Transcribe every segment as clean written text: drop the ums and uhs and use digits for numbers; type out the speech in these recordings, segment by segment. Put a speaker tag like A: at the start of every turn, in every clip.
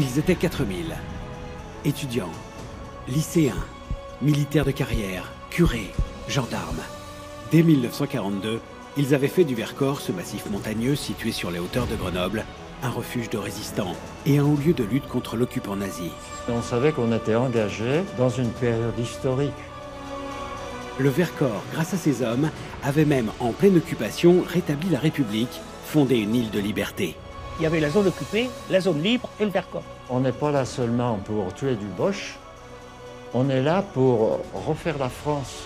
A: Ils étaient 4000. Étudiants, lycéens, militaires de carrière, curés, gendarmes. Dès 1942, ils avaient fait du Vercors, ce massif montagneux situé sur les hauteurs de Grenoble, un refuge de résistants et un haut lieu de lutte contre l'occupant nazi.
B: On savait qu'on était engagé dans une période historique.
A: Le Vercors, grâce à ses hommes, avait même, en pleine occupation, rétabli la République, fondé une île de liberté.
C: Il y avait la zone occupée, la zone libre et le Vercors.
B: On n'est pas là seulement pour tuer du Boche, on est là pour refaire la France.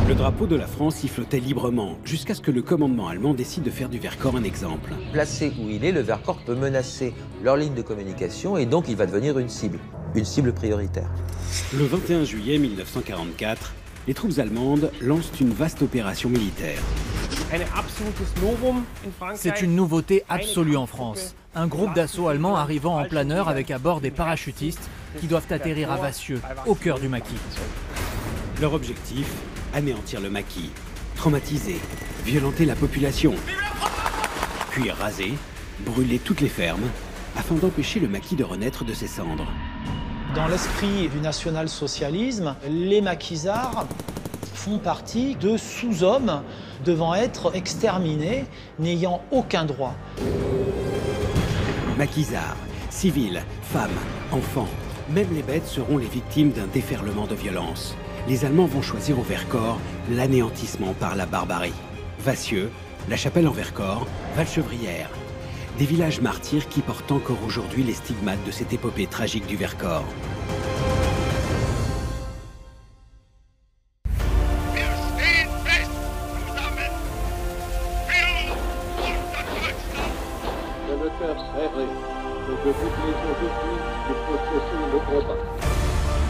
A: Le drapeau de la France y flottait librement, jusqu'à ce que le commandement allemand décide de faire du Vercors un exemple.
D: Placé où il est, le Vercors peut menacer leur ligne de communication et donc il va devenir une cible prioritaire.
A: Le 21 juillet 1944, les troupes allemandes lancent une vaste opération militaire.
E: C'est une nouveauté absolue en France. Un groupe d'assaut allemand arrivant en planeur avec à bord des parachutistes qui doivent atterrir à Vassieux, au cœur du maquis.
A: Leur objectif, anéantir le maquis, traumatiser, violenter la population, puis raser, brûler toutes les fermes, afin d'empêcher le maquis de renaître de ses cendres.
F: Dans l'esprit du national-socialisme, les maquisards font partie de sous-hommes devant être exterminés, n'ayant aucun droit.
A: Maquisards, civils, femmes, enfants, même les bêtes seront les victimes d'un déferlement de violence. Les Allemands vont choisir au Vercors l'anéantissement par la barbarie. Vassieux, La Chapelle en Vercors, Valchevrières. Des villages martyrs qui portent encore aujourd'hui les stigmates de cette épopée tragique du Vercors.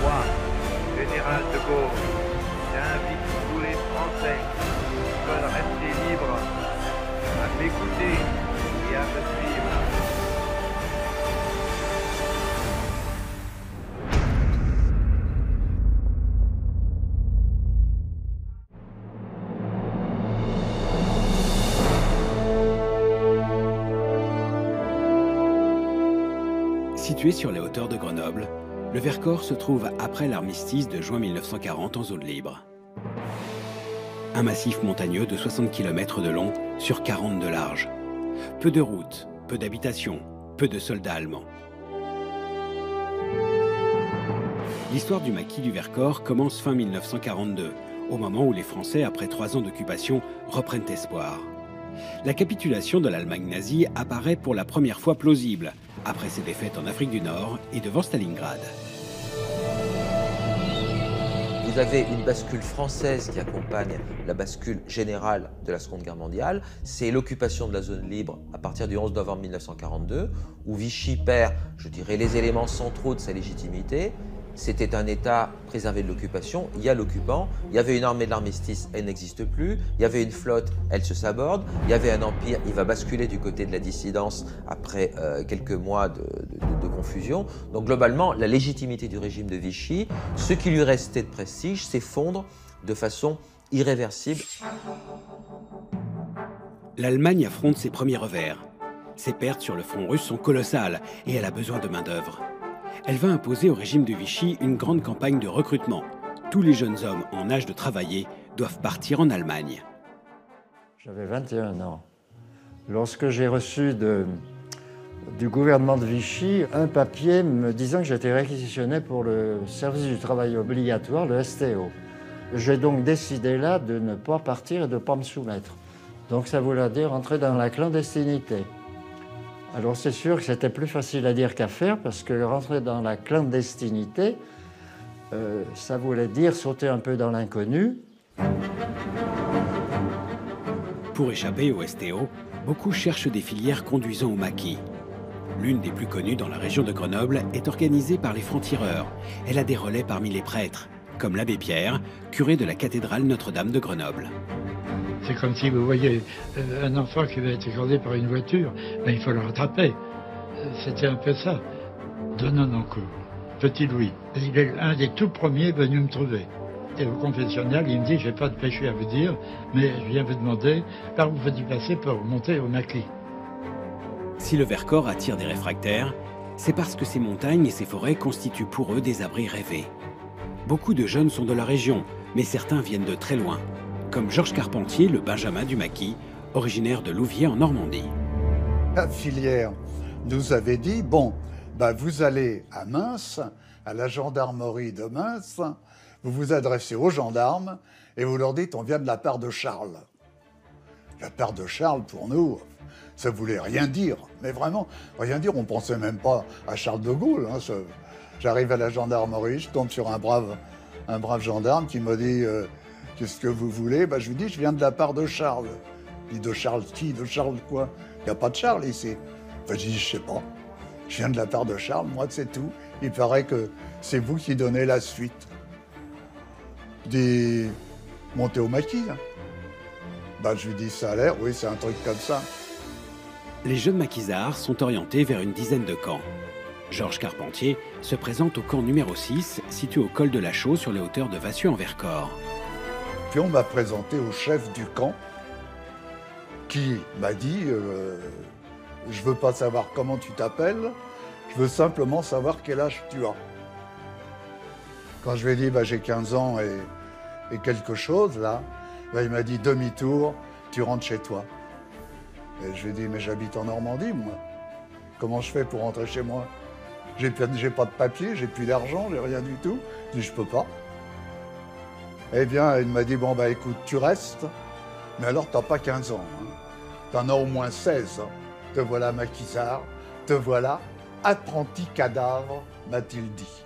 G: Moi, général de Gaulle, j'invite tous les Français qui veulent rester libres à m'écouter et à me suivre.
A: Situé sur les hauteurs de Grenoble, le Vercors se trouve après l'armistice de juin 1940 en zone libre. Un massif montagneux de 60 km de long sur 40 de large. Peu de routes, peu d'habitations, peu de soldats allemands. L'histoire du maquis du Vercors commence fin 1942, au moment où les Français, après 3 ans d'occupation, reprennent espoir. La capitulation de l'Allemagne nazie apparaît pour la première fois plausible, après ses défaites en Afrique du Nord et devant Stalingrad.
D: Vous avez une bascule française qui accompagne la bascule générale de la Seconde Guerre mondiale. C'est l'occupation de la zone libre à partir du 11 novembre 1942, où Vichy perd, je dirais, les éléments centraux de sa légitimité. C'était un État préservé de l'occupation, il y a l'occupant, il y avait une armée de l'armistice, elle n'existe plus, il y avait une flotte, elle se saborde, il y avait un empire, il va basculer du côté de la dissidence après quelques mois de confusion. Donc globalement, la légitimité du régime de Vichy, ce qui lui restait de prestige, s'effondre de façon irréversible.
A: L'Allemagne affronte ses premiers revers. Ses pertes sur le front russe sont colossales et elle a besoin de main-d'œuvre. Elle va imposer au régime de Vichy une grande campagne de recrutement. Tous les jeunes hommes en âge de travailler doivent partir en Allemagne.
B: J'avais 21 ans. Lorsque j'ai reçu du gouvernement de Vichy un papier me disant que j'étais réquisitionné pour le service du travail obligatoire, le STO. J'ai donc décidé là de ne pas partir et de ne pas me soumettre. Donc ça voulait dire entrer dans la clandestinité. Alors c'est sûr que c'était plus facile à dire qu'à faire parce que rentrer dans la clandestinité, ça voulait dire sauter un peu dans l'inconnu.
A: Pour échapper au STO, beaucoup cherchent des filières conduisant au maquis. L'une des plus connues dans la région de Grenoble est organisée par les francs-tireurs. Elle a des relais parmi les prêtres, comme l'abbé Pierre, curé de la cathédrale Notre-Dame de Grenoble.
H: C'est comme si vous voyez un enfant qui va être écrasé par une voiture, ben, il faut le rattraper. C'était un peu ça. Donnant en cours. Petit Louis, il est un des tout premiers venus me trouver. Et au confessionnal, il me dit, j'ai pas de péché à vous dire, mais je viens vous demander par où faut-il passer pour monter au maquis.
A: Si le Vercors attire des réfractaires, C'est parce que ces montagnes et ces forêts constituent pour eux des abris rêvés. Beaucoup de jeunes sont de la région, mais certains viennent de très loin, comme Georges Carpentier, le Benjamin du Maquis, originaire de Louviers en Normandie.
I: La filière nous avait dit, bon, vous allez à Mins, à la gendarmerie de Mins, vous vous adressez aux gendarmes et vous leur dites, on vient de la part de Charles. La part de Charles, pour nous, ça voulait rien dire, mais vraiment rien dire. On pensait même pas à Charles de Gaulle. Hein. J'arrive à la gendarmerie, je tombe sur un brave gendarme qui me dit qu'est-ce que vous voulez? Je lui dis, je viens de la part de Charles. Il dit, de Charles qui? De Charles quoi? Il n'y a pas de Charles ici. Je dis, je sais pas. Je viens de la part de Charles, moi c'est tout. Il paraît que c'est vous qui donnez la suite. Je dis, montez au maquis. Hein. Je lui dis, ça a l'air, oui, c'est un truc comme ça.
A: Les jeunes maquisards sont orientés vers une dizaine de camps. Georges Carpentier se présente au camp numéro 6, situé au col de la Chaux sur les hauteurs de Vassieux-en-Vercors.
I: Puis on m'a présenté au chef du camp qui m'a dit je veux pas savoir comment tu t'appelles, je veux simplement savoir quel âge tu as. Quand je lui ai dit j'ai 15 ans et quelque chose là, il m'a dit demi-tour, tu rentres chez toi. Et je lui ai dit mais j'habite en Normandie moi. Comment je fais pour rentrer chez moi? J'ai pas de papier, j'ai plus d'argent, j'ai rien du tout. Je dis je peux pas. Eh bien, il m'a dit bon écoute, tu restes, mais alors t'as pas 15 ans. Hein. T'en as au moins 16. Hein. Te voilà maquisard, te voilà apprenti cadavre, m'a-t-il dit.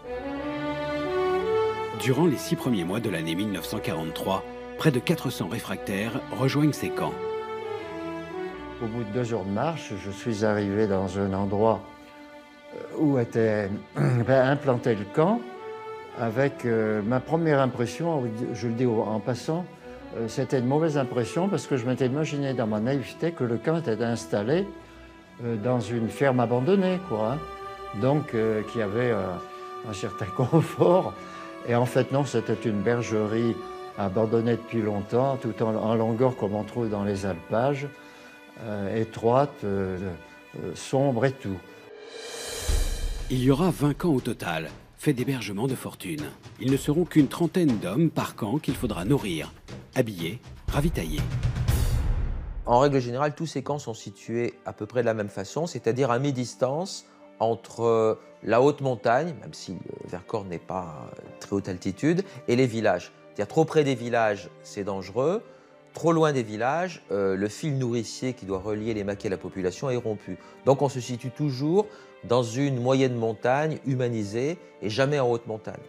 A: Durant les 6 premiers mois de l'année 1943, près de 400 réfractaires rejoignent ces camps.
B: Au bout de 2 jours de marche, je suis arrivé dans un endroit où était implanté le camp, avec ma première impression, je le dis en passant, c'était une mauvaise impression parce que je m'étais imaginé dans ma naïveté que le camp était installé dans une ferme abandonnée, quoi, hein. Donc qui avait un certain confort. Et en fait non, c'était une bergerie abandonnée depuis longtemps, tout en longueur comme on trouve dans les alpages, étroite, sombre et tout.
A: Il y aura 20 camps au total, faits d'hébergements de fortune. Ils ne seront qu'une trentaine d'hommes par camp qu'il faudra nourrir, habiller, ravitailler.
D: En règle générale, tous ces camps sont situés à peu près de la même façon, c'est-à-dire à mi-distance entre la haute montagne, même si le Vercors n'est pas très haute altitude, et les villages. C'est-à-dire trop près des villages, c'est dangereux. Trop loin des villages, le fil nourricier qui doit relier les maquis à la population est rompu. Donc on se situe toujours dans une moyenne montagne humanisée et jamais en haute montagne.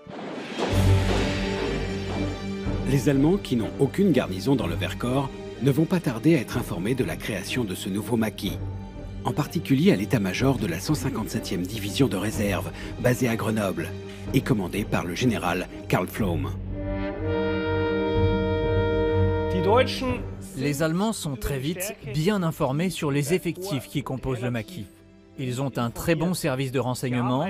A: Les Allemands, qui n'ont aucune garnison dans le Vercors, ne vont pas tarder à être informés de la création de ce nouveau maquis. En particulier à l'état-major de la 157e division de réserve, basée à Grenoble, et commandée par le général Karl Pflaum.
E: Les Allemands sont très vite bien informés sur les effectifs qui composent le maquis. Ils ont un très bon service de renseignement.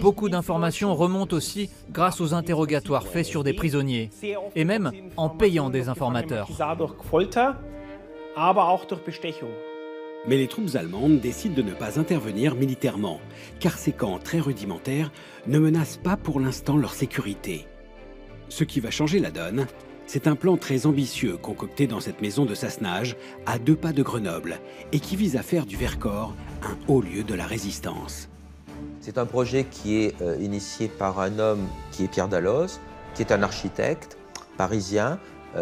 E: Beaucoup d'informations remontent aussi grâce aux interrogatoires faits sur des prisonniers, et même en payant des informateurs.
A: Mais les troupes allemandes décident de ne pas intervenir militairement, car ces camps très rudimentaires ne menacent pas pour l'instant leur sécurité. Ce qui va changer la donne, c'est un plan très ambitieux concocté dans cette maison de Sassenage, à 2 pas de Grenoble, et qui vise à faire du Vercors un haut lieu de la résistance.
D: C'est un projet qui est initié par un homme qui est Pierre Dalloz, qui est un architecte parisien,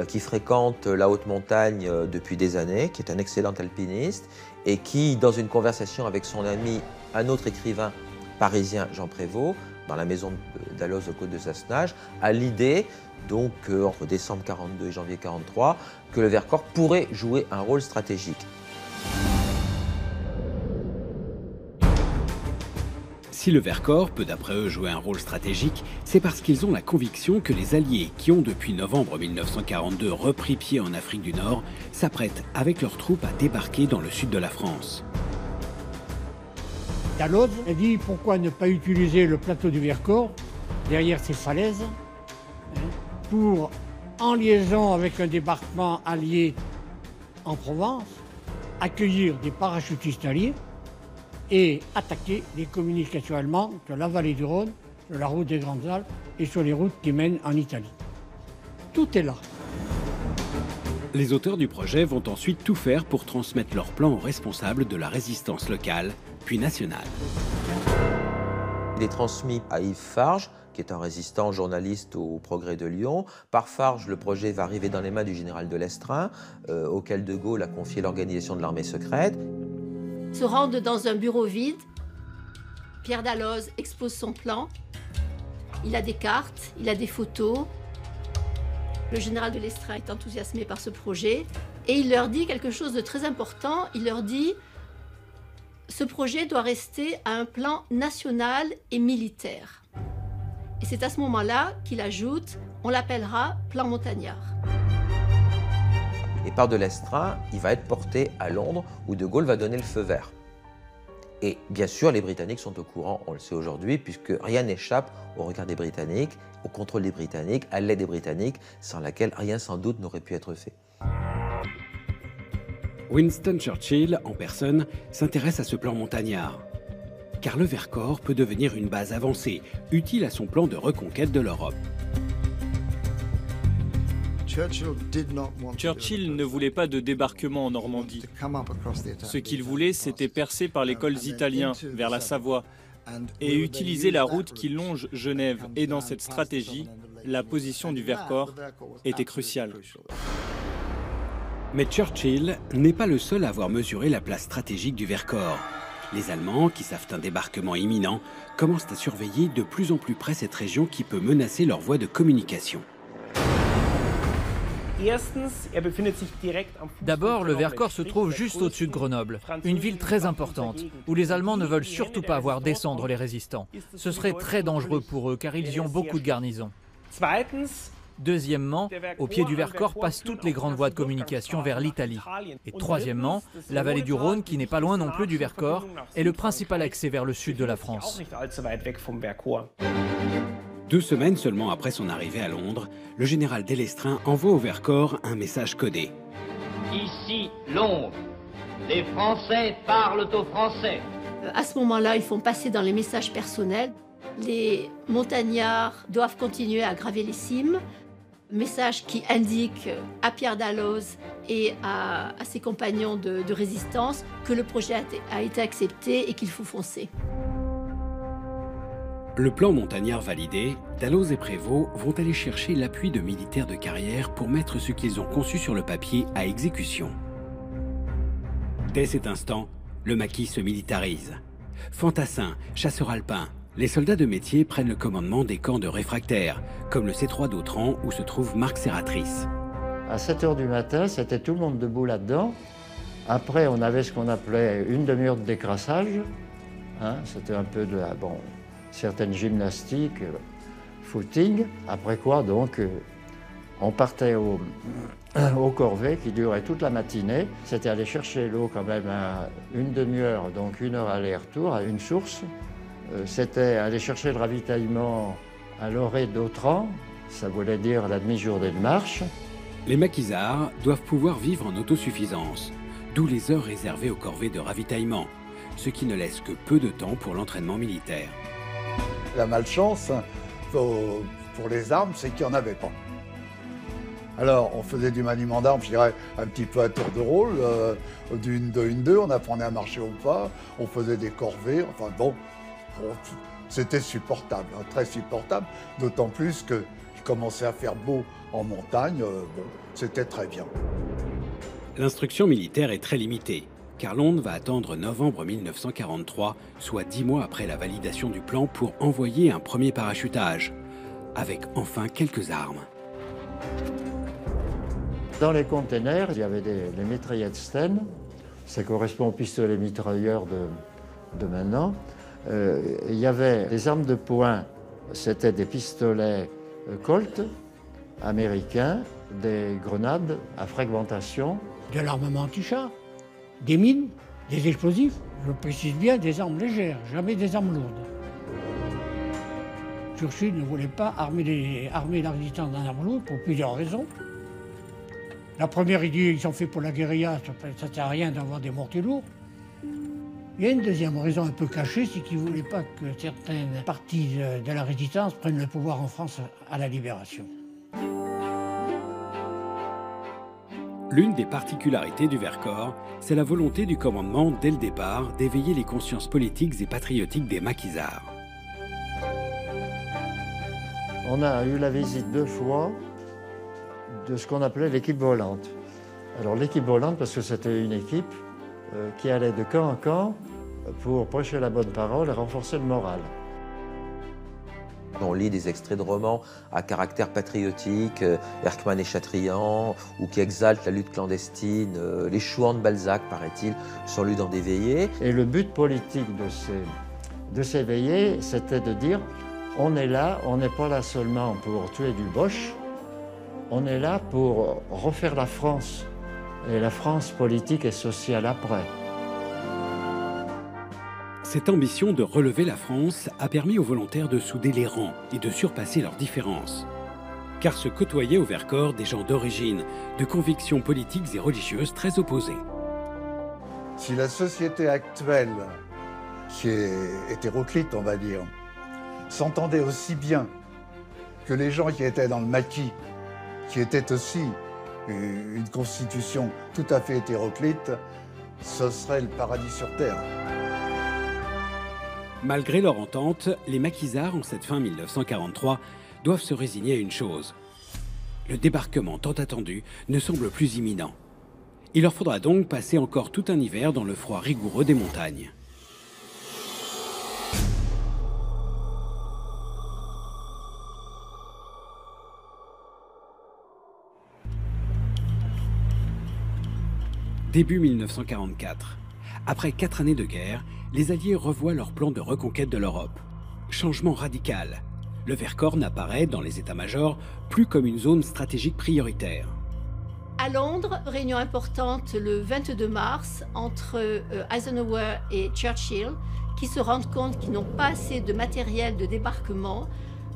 D: qui fréquente la haute montagne depuis des années, qui est un excellent alpiniste, et qui, dans une conversation avec son ami, un autre écrivain parisien, Jean Prévost, dans la maison Dalloz aux côtes de Sassenage, a l'idée, donc entre décembre 1942 et janvier 1943, que le Vercors pourrait jouer un rôle stratégique.
A: Si le Vercors peut d'après eux jouer un rôle stratégique, c'est parce qu'ils ont la conviction que les Alliés, qui ont depuis novembre 1942 repris pied en Afrique du Nord, s'apprêtent avec leurs troupes à débarquer dans le sud de la France.
C: Dalloz a dit pourquoi ne pas utiliser le plateau du Vercors, derrière ces falaises, pour, en liaison avec un débarquement allié en Provence, accueillir des parachutistes alliés et attaquer les communications allemandes sur la vallée du Rhône, sur la route des Grandes Alpes et sur les routes qui mènent en Italie. Tout est là.
A: Les auteurs du projet vont ensuite tout faire pour transmettre leur plan aux responsables de la résistance locale, puis nationale.
D: Il est transmis à Yves Farge, qui est un résistant journaliste au Progrès de Lyon. Par Farge, le projet va arriver dans les mains du général de Lestrin, auquel de Gaulle a confié l'organisation de l'armée secrète.
J: Se rendent dans un bureau vide. Pierre Dalloz expose son plan. Il a des cartes, il a des photos. Le général de Lestrin est enthousiasmé par ce projet et il leur dit quelque chose de très important. Il leur dit « Ce projet doit rester à un plan national et militaire ». Et c'est à ce moment-là qu'il ajoute « On l'appellera plan montagnard ».
D: Et par de Lestrin, il va être porté à Londres où de Gaulle va donner le feu vert. Et bien sûr, les Britanniques sont au courant, on le sait aujourd'hui, puisque rien n'échappe au regard des Britanniques, au contrôle des Britanniques, à l'aide des Britanniques, sans laquelle rien sans doute n'aurait pu être fait.
A: Winston Churchill, en personne, s'intéresse à ce plan montagnard. Car le Vercors peut devenir une base avancée, utile à son plan de reconquête de l'Europe.
K: Churchill ne voulait pas de débarquement en Normandie. Ce qu'il voulait, c'était percer par les cols italiens vers la Savoie et utiliser la route qui longe Genève. Et dans cette stratégie, la position du Vercors était cruciale.
A: Mais Churchill n'est pas le seul à avoir mesuré la place stratégique du Vercors. Les Allemands, qui savent un débarquement imminent, commencent à surveiller de plus en plus près cette région qui peut menacer leur voie de communication.
E: D'abord, le Vercors se trouve juste au-dessus de Grenoble, une ville très importante, où les Allemands ne veulent surtout pas voir descendre les résistants. Ce serait très dangereux pour eux, car ils y ont beaucoup de garnisons. Deuxièmement, au pied du Vercors passent toutes les grandes voies de communication vers l'Italie. Et troisièmement, la vallée du Rhône, qui n'est pas loin non plus du Vercors, est le principal accès vers le sud de la France.
A: 2 semaines seulement après son arrivée à Londres, le général Delestraint envoie au Vercors un message codé.
L: Ici, Londres. Les Français parlent aux Français.
J: À ce moment-là, ils font passer dans les messages personnels. Les montagnards doivent continuer à graver les cimes. Message qui indique à Pierre Dalloz et à ses compagnons de résistance que le projet a été accepté et qu'il faut foncer.
A: Le plan montagnard validé, Dalloz et Prévost vont aller chercher l'appui de militaires de carrière pour mettre ce qu'ils ont conçu sur le papier à exécution. Dès cet instant, le maquis se militarise. Fantassins, chasseurs alpins, les soldats de métier prennent le commandement des camps de réfractaires, comme le C3 d'Autran où se trouve Marc Serratrice.
B: À 7 h du matin, c'était tout le monde debout là-dedans. Après, on avait ce qu'on appelait une demi-heure de décrassage. Hein, c'était un peu de la... Bon, certaines gymnastiques, footing. Après quoi, donc, on partait au corvée qui durait toute la matinée. C'était aller chercher l'eau quand même à une demi-heure, donc 1 heure aller-retour à une source. C'était aller chercher le ravitaillement à l'orée d'Autran. Ça voulait dire la demi-journée de marche.
A: Les maquisards doivent pouvoir vivre en autosuffisance, d'où les heures réservées aux corvées de ravitaillement, ce qui ne laisse que peu de temps pour l'entraînement militaire.
I: La malchance pour les armes, c'est qu'il n'y en avait pas. Alors, on faisait du maniement d'armes, je dirais, un petit peu à tour de rôle, du 1-2, on apprenait à marcher au pas, on faisait des corvées, enfin bon, c'était supportable, hein, très supportable, d'autant plus qu'il commençait à faire beau en montagne, bon, c'était très bien.
A: L'instruction militaire est très limitée, car Londres va attendre novembre 1943, soit 10 mois après la validation du plan, pour envoyer un premier parachutage, avec enfin quelques armes.
B: Dans les containers, il y avait les mitraillettes Sten, ça correspond aux pistolets mitrailleurs de maintenant. Il y avait les armes de poing, c'était des pistolets Colt américains, des grenades à fragmentation.
C: De l'armement anti-char, des mines, des explosifs, je précise bien des armes légères, jamais des armes lourdes. Churchill ne voulait pas armer la résistance d'un arme lourde pour plusieurs raisons. La première, il dit qu'ils sont faits pour la guérilla, ça ne sert à rien d'avoir des mortiers lourds. Il y a une deuxième raison un peu cachée, c'est qu'il ne voulait pas que certaines parties de la résistance prennent le pouvoir en France à la Libération.
A: L'une des particularités du Vercors, c'est la volonté du commandement, dès le départ, d'éveiller les consciences politiques et patriotiques des maquisards.
B: On a eu la visite 2 fois de ce qu'on appelait l'équipe volante. Alors l'équipe volante, parce que c'était une équipe qui allait de camp en camp pour prêcher la bonne parole et renforcer le moral.
D: On lit des extraits de romans à caractère patriotique, Erckmann et Chatrian, ou qui exaltent la lutte clandestine. Les Chouans de Balzac, paraît-il, sont lus dans des veillées.
B: Et le but politique de ces veillées, c'était de dire on est là, on n'est pas là seulement pour tuer du Boche, on est là pour refaire la France, et la France politique et sociale après.
A: Cette ambition de relever la France a permis aux volontaires de souder les rangs et de surpasser leurs différences. Car se côtoyaient au Vercors des gens d'origine, de convictions politiques et religieuses très opposées.
I: Si la société actuelle, qui est hétéroclite, on va dire, s'entendait aussi bien que les gens qui étaient dans le maquis, qui étaient aussi une constitution tout à fait hétéroclite, ce serait le paradis sur terre.
A: Malgré leur entente, les maquisards, en cette fin 1943, doivent se résigner à une chose. Le débarquement tant attendu ne semble plus imminent. Il leur faudra donc passer encore tout un hiver dans le froid rigoureux des montagnes. Début 1944. Après 4 années de guerre, les Alliés revoient leur plan de reconquête de l'Europe. Changement radical. Le Vercors n'apparaît, dans les états-majors, plus comme une zone stratégique prioritaire.
J: À Londres, réunion importante le 22 mars entre Eisenhower et Churchill, qui se rendent compte qu'ils n'ont pas assez de matériel de débarquement,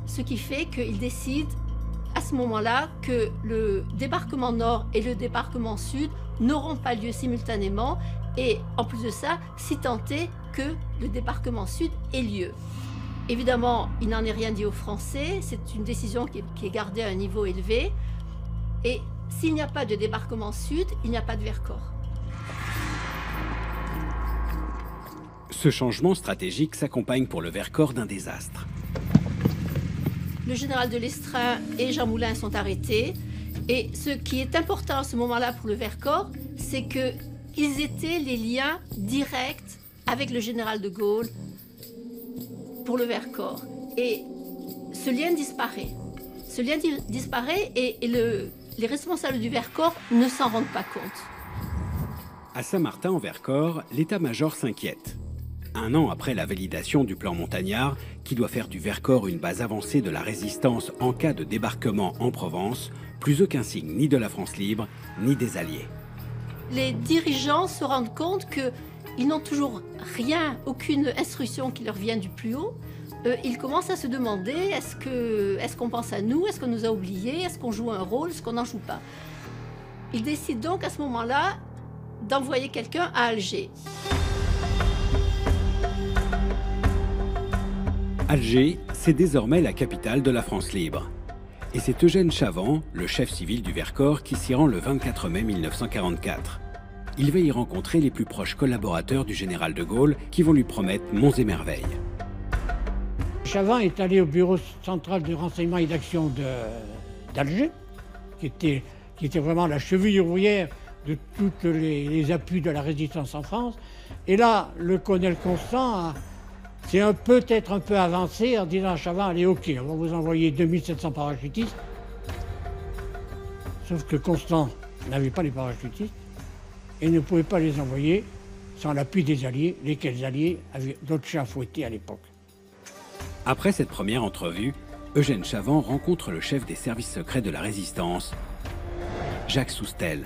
J: ce qui fait qu'ils décident à ce moment-là que le débarquement nord et le débarquement sud n'auront pas lieu simultanément, et en plus de ça, si tant est que le débarquement sud ait lieu. Évidemment, il n'en est rien dit aux Français, c'est une décision qui est gardée à un niveau élevé, et s'il n'y a pas de débarquement sud, il n'y a pas de Vercors.
A: Ce changement stratégique s'accompagne pour le Vercors d'un désastre.
J: Le général de Lestrin et Jean Moulin sont arrêtés, et ce qui est important à ce moment-là pour le Vercors, c'est qu'ils étaient les liens directs avec le général de Gaulle pour le Vercors. Et ce lien disparaît. Ce lien disparaît et les responsables du Vercors ne s'en rendent pas compte.
A: À Saint-Martin, en Vercors, l'état-major s'inquiète. 1 an après la validation du plan Montagnard, qui doit faire du Vercors une base avancée de la résistance en cas de débarquement en Provence, plus aucun signe ni de la France libre, ni des Alliés.
J: Les dirigeants se rendent compte qu'ils n'ont toujours rien, aucune instruction qui leur vient du plus haut. Ils commencent à se demander, est-ce qu'on pense à nous, est-ce qu'on nous a oubliés, est-ce qu'on joue un rôle, est-ce qu'on n'en joue pas. Ils décident donc à ce moment-là d'envoyer quelqu'un à Alger.
A: Alger, c'est désormais la capitale de la France libre. Et c'est Eugène Chavant, le chef civil du Vercors, qui s'y rend le 24 mai 1944. Il va y rencontrer les plus proches collaborateurs du général de Gaulle qui vont lui promettre monts et merveilles.
C: Chavant est allé au bureau central de renseignement et d'action d'Alger, qui était vraiment la cheville ouvrière de tous les appuis de la résistance en France. Et là, le colonel Constant s'est peut-être un peu avancé en disant à Chavant, allez, ok, on va vous envoyer 2700 parachutistes. Sauf que Constant n'avait pas les parachutistes et ne pouvait pas les envoyer sans l'appui des Alliés, lesquels Alliés avaient d'autres chats à fouetter à l'époque.
A: Après cette première entrevue, Eugène Chavant rencontre le chef des services secrets de la Résistance, Jacques Soustelle.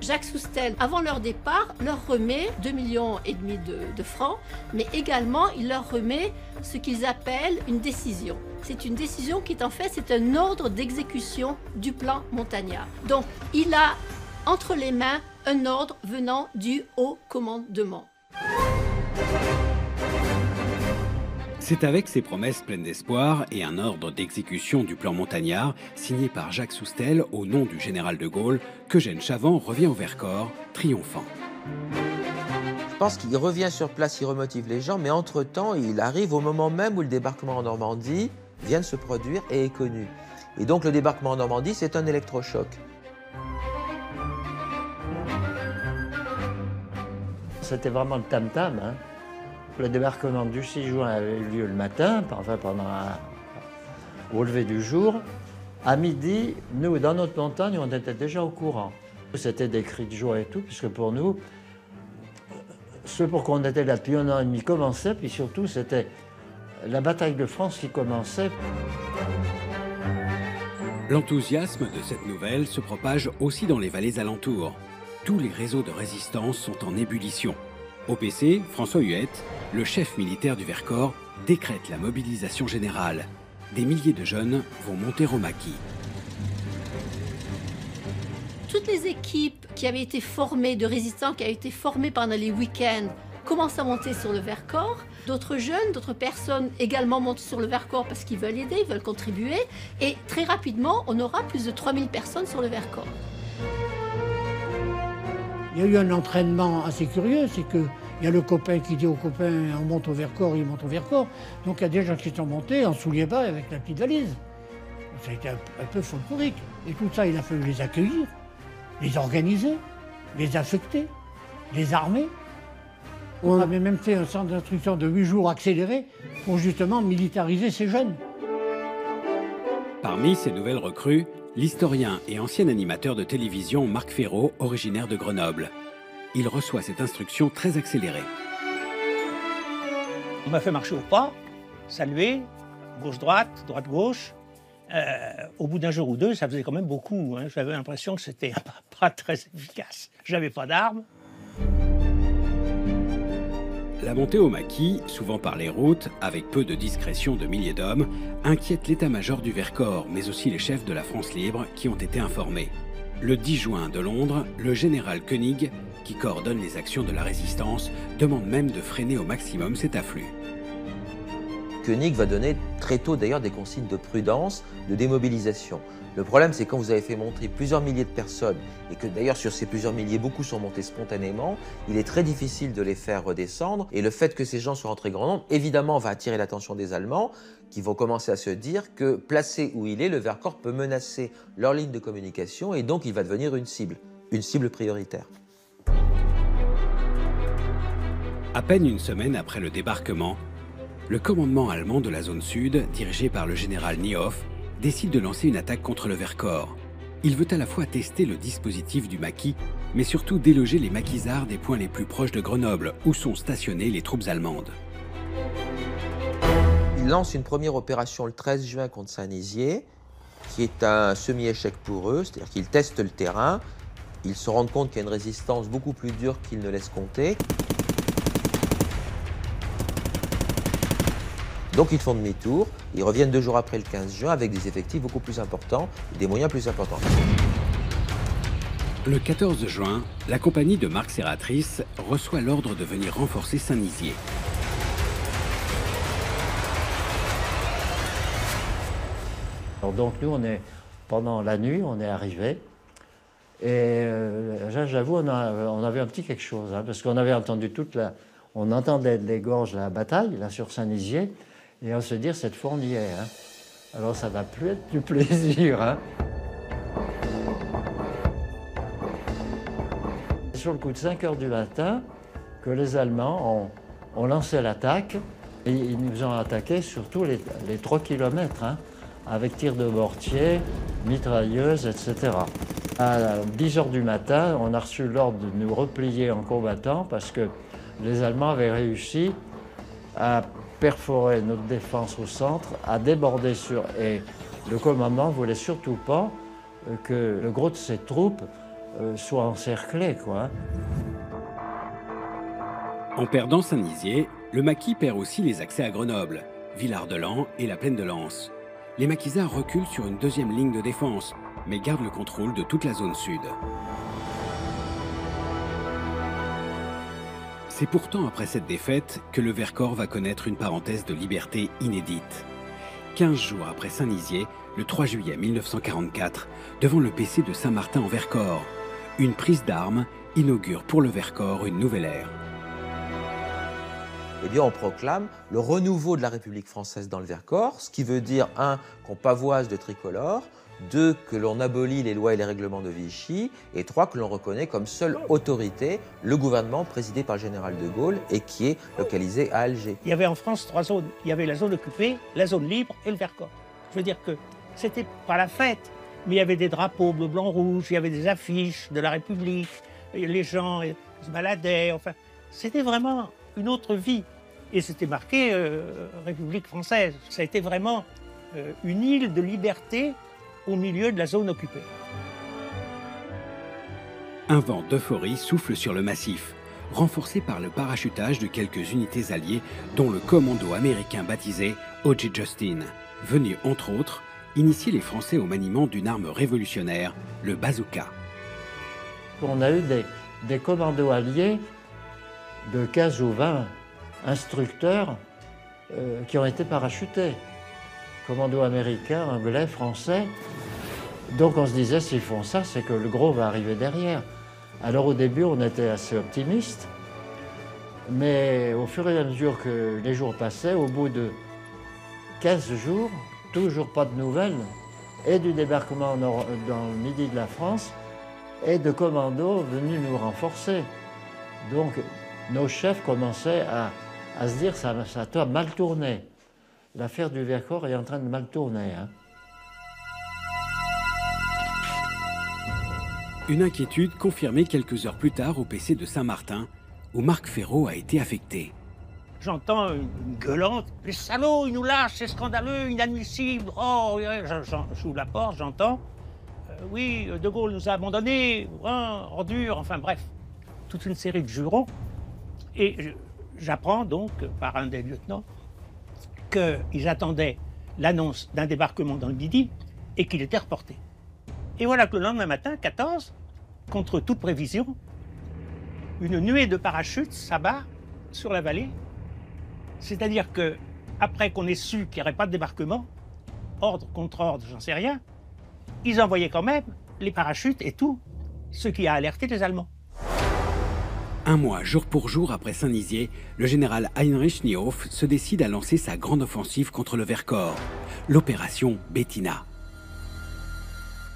J: Jacques Soustelle, avant leur départ, leur remet 2,5 millions de francs, mais également il leur remet ce qu'ils appellent une décision. C'est une décision qui est en fait c'est un ordre d'exécution du plan Montagnard. Donc il a entre les mains un ordre venant du haut commandement.
A: C'est avec ces promesses pleines d'espoir et un ordre d'exécution du plan Montagnard, signé par Jacques Soustelle au nom du général de Gaulle, qu'Eugène Chavant revient au Vercors, triomphant.
D: Je pense qu'il revient sur place, il remotive les gens, mais entre-temps, il arrive au moment même où le débarquement en Normandie vient de se produire et est connu. Et donc le débarquement en Normandie, c'est un électrochoc.
B: C'était vraiment le tam-tam, hein. Le débarquement du 6 juin avait eu lieu le matin, enfin au lever du jour. À midi, nous, dans notre montagne, on était déjà au courant. C'était des cris de joie et tout, puisque pour nous, ce pour quoi on était là depuis un an et demi commençait, puis surtout, c'était la bataille de France qui commençait.
A: L'enthousiasme de cette nouvelle se propage aussi dans les vallées alentours. Tous les réseaux de résistance sont en ébullition. Au PC, François Huette, le chef militaire du Vercors, décrète la mobilisation générale. Des milliers de jeunes vont monter au maquis.
J: Toutes les équipes qui avaient été formées, de résistants qui avaient été formées pendant les week-ends, commencent à monter sur le Vercors. D'autres jeunes, d'autres personnes également montent sur le Vercors parce qu'ils veulent aider, ils veulent contribuer. Et très rapidement, on aura plus de 3000 personnes sur le Vercors.
C: Il y a eu un entraînement assez curieux, c'est qu'il y a le copain qui dit au copain « on monte au Vercors », il monte au Vercors. Donc il y a des gens qui sont montés en souliers bas avec la petite valise. Ça a été un peu folklorique. Et tout ça, il a fallu les accueillir, les organiser, les affecter, les armer. On avait même fait un centre d'instruction de 8 jours accéléré pour justement militariser ces jeunes.
A: Parmi ces nouvelles recrues, l'historien et ancien animateur de télévision Marc Ferraud, originaire de Grenoble. Il reçoit cette instruction très accélérée.
M: On m'a fait marcher au pas, saluer, gauche-droite, droite-gauche. Au bout d'un jour ou deux, ça faisait quand même beaucoup, hein. J'avais l'impression que c'était pas très efficace. J'avais pas d'armes.
A: La montée au maquis, souvent par les routes, avec peu de discrétion de milliers d'hommes, inquiète l'état-major du Vercors, mais aussi les chefs de la France libre qui ont été informés. Le 10 juin de Londres, le général Koenig, qui coordonne les actions de la résistance, demande même de freiner au maximum cet afflux.
D: Koenig va donner très tôt d'ailleurs des consignes de prudence, de démobilisation. Le problème, c'est quand vous avez fait monter plusieurs milliers de personnes, et que d'ailleurs sur ces plusieurs milliers, beaucoup sont montés spontanément, il est très difficile de les faire redescendre. Et le fait que ces gens soient rentrés grand nombre, évidemment, va attirer l'attention des Allemands, qui vont commencer à se dire que, placé où il est, le Vercors peut menacer leur ligne de communication, et donc il va devenir une cible prioritaire.
A: À peine une semaine après le débarquement, le commandement allemand de la zone sud, dirigé par le général Niehoff, décide de lancer une attaque contre le Vercors. Il veut à la fois tester le dispositif du maquis, mais surtout déloger les maquisards des points les plus proches de Grenoble, où sont stationnées les troupes allemandes.
D: Il lance une première opération le 13 juin contre Saint-Nizier, qui est un semi-échec pour eux, c'est-à-dire qu'ils testent le terrain, ils se rendent compte qu'il y a une résistance beaucoup plus dure qu'ils ne laissent compter. Donc ils font demi-tour, ils reviennent 2 jours après le 15 juin avec des effectifs beaucoup plus importants et des moyens plus importants.
A: Le 14 juin, la compagnie de Marc Serratrice reçoit l'ordre de venir renforcer Saint-Nizier.
B: Alors donc nous, pendant la nuit, on est arrivés. Et j'avoue, on avait un petit quelque chose, hein, parce qu'on avait entendu on entendait les gorges la bataille, là sur Saint-Nizier. Et on se dit, cette fournière, hein. Alors ça va plus être du plaisir. Hein. C'est sur le coup de 5 heures du matin que les Allemands ont lancé l'attaque. Et ils nous ont attaqués sur tous les 3 kilomètres, hein, avec tirs de mortier, mitrailleuses, etc. À 10 heures du matin, on a reçu l'ordre de nous replier en combattant parce que les Allemands avaient réussi à perforer notre défense au centre, à déborder et le commandant ne voulait surtout pas que le gros de ses troupes soit encerclé, quoi.
A: En perdant Saint-Nizier, le maquis perd aussi les accès à Grenoble, Villard-de-Lans et la plaine de Lens. Les maquisards reculent sur une deuxième ligne de défense, mais gardent le contrôle de toute la zone sud. C'est pourtant après cette défaite que le Vercors va connaître une parenthèse de liberté inédite. 15 jours après Saint-Nizier, le 3 juillet 1944, devant le PC de Saint-Martin en Vercors, une prise d'armes inaugure pour le Vercors une nouvelle ère.
D: Eh bien, on proclame le renouveau de la République française dans le Vercors, ce qui veut dire, 1, qu'on pavoise de tricolore, 2, que l'on abolit les lois et les règlements de Vichy, et 3, que l'on reconnaît comme seule autorité le gouvernement présidé par le général de Gaulle et qui est localisé à Alger.
M: Il y avait en France 3 zones. Il y avait la zone occupée, la zone libre et le Vercors. Je veux dire que c'était pas la fête, mais il y avait des drapeaux bleu, blanc, rouge, il y avait des affiches de la République, et les gens se baladaient, enfin, c'était vraiment une autre vie. Et c'était marqué République française. Ça a été vraiment une île de liberté au milieu de la zone occupée.
A: Un vent d'euphorie souffle sur le massif, renforcé par le parachutage de quelques unités alliées, dont le commando américain baptisé O.J. Justin, venu entre autres initier les Français au maniement d'une arme révolutionnaire, le bazooka.
B: On a eu des commandos alliés de 15 ou 20 instructeurs qui ont été parachutés. Commandos américains, anglais, français. Donc on se disait, s'ils font ça, c'est que le gros va arriver derrière. Alors au début, on était assez optimistes. Mais au fur et à mesure que les jours passaient, au bout de 15 jours, toujours pas de nouvelles, et du débarquement dans le midi de la France, et de commandos venus nous renforcer. Donc nos chefs commençaient à se dire, ça doit mal tourner. L'affaire du Vercors est en train de mal tourner. Hein.
A: Une inquiétude confirmée quelques heures plus tard au PC de Saint-Martin, où Marc Ferraud a été affecté.
M: J'entends une gueulante, « Les salauds, ils nous lâchent, c'est scandaleux, inadmissible. » Oh, j'ouvre la porte, j'entends. Oui, De Gaulle nous a abandonnés, ordure, enfin bref. Toute une série de jurons. Et j'apprends donc, par un des lieutenants, qu'ils attendaient l'annonce d'un débarquement dans le Midi et qu'il était reporté. Et voilà que le lendemain matin, 14, contre toute prévision, une nuée de parachutes s'abat sur la vallée. C'est-à-dire que après qu'on ait su qu'il n'y aurait pas de débarquement, ordre contre ordre, j'en sais rien, ils envoyaient quand même les parachutes et tout, ce qui a alerté les Allemands.
A: Un mois, jour pour jour après Saint-Nizier, le général Heinrich Niehoff se décide à lancer sa grande offensive contre le Vercors, l'opération Bettina.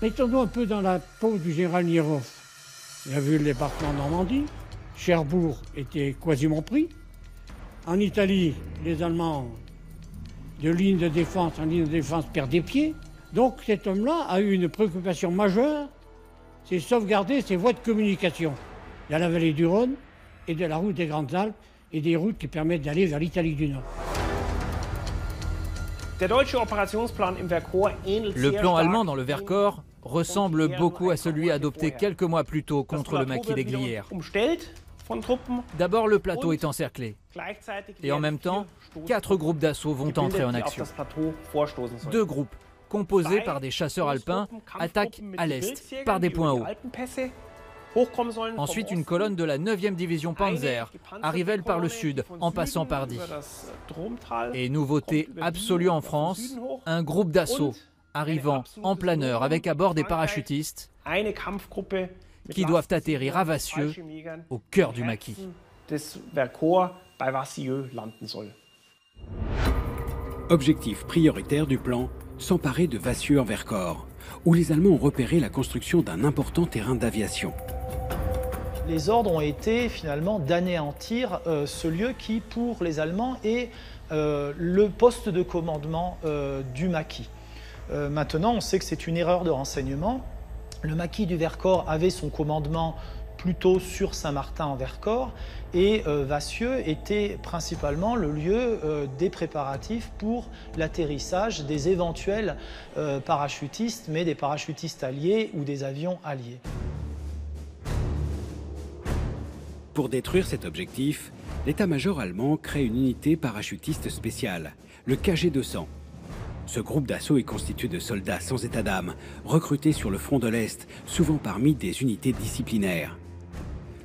C: Mettons-nous un peu dans la peau du général Niehoff. Il a vu le débarquement en Normandie, Cherbourg était quasiment pris. En Italie, les Allemands, de ligne de défense en ligne de défense, perdent des pieds. Donc cet homme-là a eu une préoccupation majeure, c'est sauvegarder ses voies de communication. Il y a la vallée du Rhône et de la route des Grandes Alpes et des routes qui permettent d'aller vers l'Italie du Nord.
E: Le plan allemand dans le Vercors ressemble beaucoup à celui adopté quelques mois plus tôt contre le maquis des Glières. D'abord, le plateau est encerclé. Et en même temps, 4 groupes d'assaut vont entrer en action. 2 groupes, composés par des chasseurs alpins, attaquent à l'est, par des points hauts. Ensuite, une colonne de la 9e division Panzer arrive elle par le sud, en passant par Die. Et nouveauté absolue en France, un groupe d'assaut arrivant en planeur avec à bord des parachutistes qui doivent atterrir à Vassieux, au cœur du maquis.
A: Objectif prioritaire du plan, s'emparer de Vassieux en Vercors, où les Allemands ont repéré la construction d'un important terrain d'aviation.
F: Les ordres ont été finalement d'anéantir ce lieu qui, pour les Allemands, est le poste de commandement du maquis. Maintenant, on sait que c'est une erreur de renseignement. Le maquis du Vercors avait son commandement plutôt sur Saint-Martin en Vercors et Vassieux était principalement le lieu des préparatifs pour l'atterrissage des éventuels parachutistes, mais des parachutistes alliés ou des avions alliés.
A: Pour détruire cet objectif, l'état-major allemand crée une unité parachutiste spéciale, le KG-200. Ce groupe d'assaut est constitué de soldats sans état d'âme, recrutés sur le front de l'Est, souvent parmi des unités disciplinaires.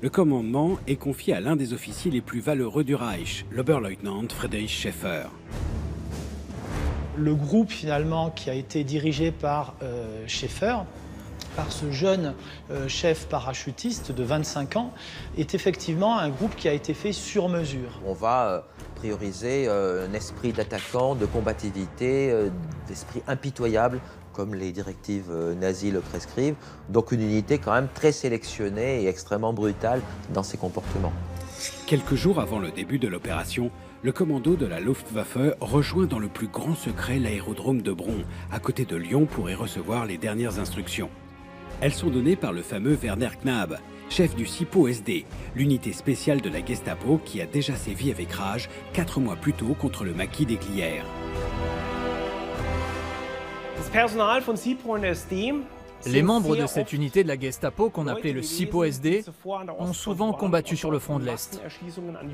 A: Le commandement est confié à l'un des officiers les plus valeureux du Reich, l'Oberleutnant Friedrich Schäfer.
F: Le groupe finalement qui a été dirigé par Schäfer, par ce jeune chef parachutiste de 25 ans, est effectivement un groupe qui a été fait sur mesure.
D: On va prioriser un esprit d'attaquant, de combativité, d'esprit impitoyable, comme les directives nazies le prescrivent. Donc une unité quand même très sélectionnée et extrêmement brutale dans ses comportements.
A: Quelques jours avant le début de l'opération, le commando de la Luftwaffe rejoint dans le plus grand secret l'aérodrome de Bron, à côté de Lyon, pour y recevoir les dernières instructions. Elles sont données par le fameux Werner Knabe, chef du SIPO-SD, l'unité spéciale de la Gestapo qui a déjà sévi avec rage 4 mois plus tôt contre le maquis des Glières.
E: Les membres de cette unité de la Gestapo, qu'on appelait le SIPO-SD, ont souvent combattu sur le front de l'Est.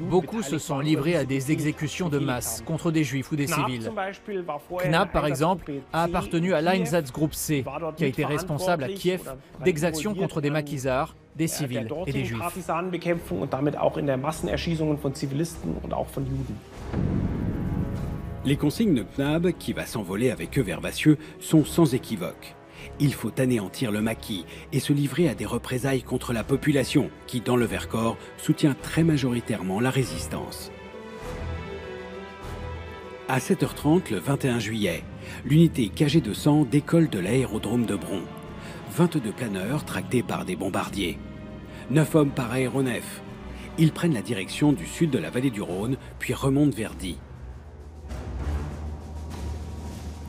E: Beaucoup se sont livrés à des exécutions de masse contre des juifs ou des civils. Knabe, par exemple, a appartenu à l'Einsatzgruppe C, qui a été responsable à Kiev d'exactions contre des maquisards, des civils et des juifs.
A: Les consignes de Knabe, qui va s'envoler avec eux vers Vassieux, sont sans équivoque. Il faut anéantir le maquis et se livrer à des représailles contre la population qui, dans le Vercors, soutient très majoritairement la résistance. À 7h30 le 21 juillet, l'unité KG 200 décolle de l'aérodrome de Bron. 22 planeurs tractés par des bombardiers. 9 hommes par aéronef. Ils prennent la direction du sud de la vallée du Rhône, puis remontent vers Die.